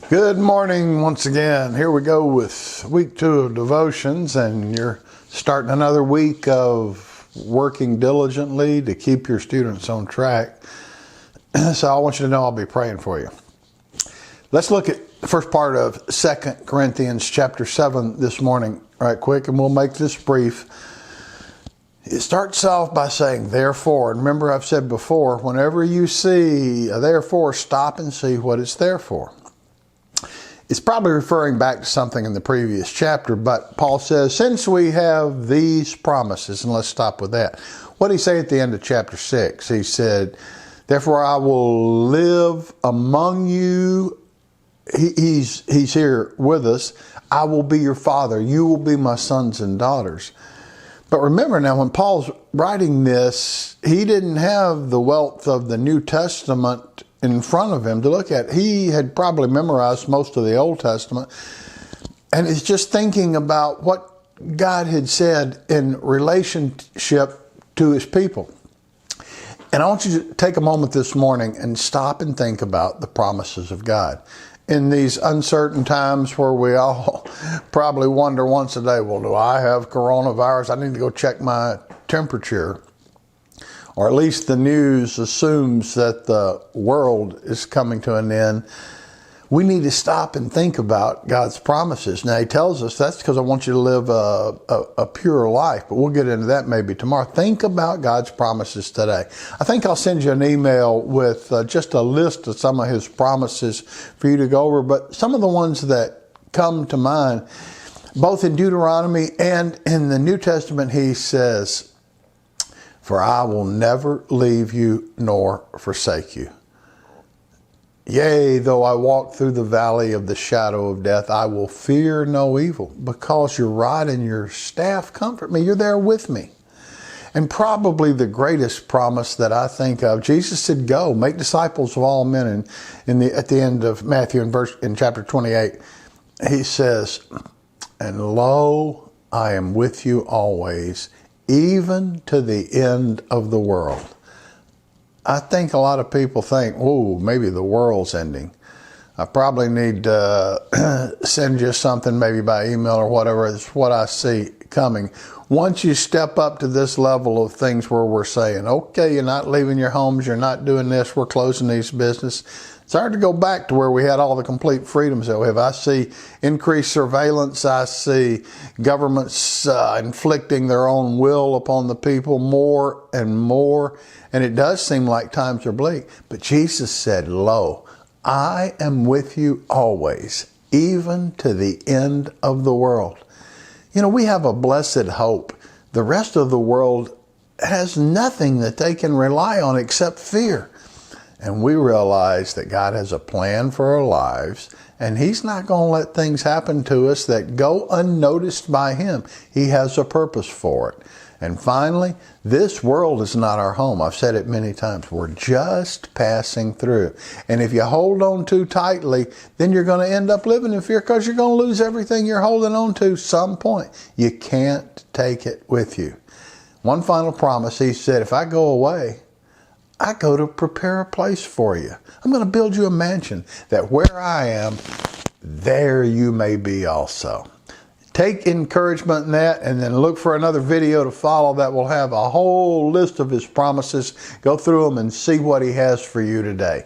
Good morning once again. Here we go with week 2 of devotions, and you're starting another week of working diligently to keep your students on track. So I want you to know I'll be praying for you. Let's look at the first part of 2 Corinthians chapter 7 this morning right quick, and we'll make this brief. It starts off by saying, therefore. And remember, I've said before, whenever you see a therefore, stop and see what it's there for. It's probably referring back to something in the previous chapter, but Paul says, since we have these promises, and let's stop with that. What did he say at the end of chapter 6? He said, therefore I will live among you. He's here with us. I will be your father. You will be my sons and daughters. But remember now, when Paul's writing this, he didn't have the wealth of the New Testament in front of him to look at. He had probably memorized most of the Old Testament, and he's just thinking about what God had said in relationship to his people. And I want you to take a moment this morning and stop and think about the promises of God. In these uncertain times where we all probably wonder once a day, well, do I have coronavirus? I need to go check my temperature. Or at least the news assumes that the world is coming to an end. We need to stop and think about God's promises. Now, he tells us that's because I want you to live a pure life, but we'll get into that maybe tomorrow. Think about God's promises today. I think I'll send you an email with just a list of some of his promises for you to go over, but some of the ones that come to mind, both in Deuteronomy and in the New Testament, he says, for I will never leave you nor forsake you. Yea, though I walk through the valley of the shadow of death, I will fear no evil, because your rod and your staff comfort me. You're there with me. And probably the greatest promise that I think of, Jesus said, go, make disciples of all men. And at the end of Matthew in chapter 28, he says, and lo, I am with you always, even to the end of the world. I think a lot of people think, oh, maybe the world's ending. I probably need to send you something maybe by email or whatever. It's what I see coming. Once you step up to this level of things where we're saying, okay, you're not leaving your homes, you're not doing this, we're closing these businesses. It's hard to go back to where we had all the complete freedoms that we have. I see increased surveillance. I see governments inflicting their own will upon the people more and more. And it does seem like times are bleak. But Jesus said, lo, I am with you always, even to the end of the world. You know, we have a blessed hope. The rest of the world has nothing that they can rely on except fear. And we realize that God has a plan for our lives, and he's not going to let things happen to us that go unnoticed by him. He has a purpose for it. And finally, this world is not our home. I've said it many times. We're just passing through. And if you hold on too tightly, then you're going to end up living in fear, because you're going to lose everything you're holding on to some point. You can't take it with you. One final promise. He said, if I go away, I go to prepare a place for you. I'm going to build you a mansion, that where I am, there you may be also. Take encouragement in that, and then look for another video to follow that will have a whole list of his promises. Go through them and see what he has for you today.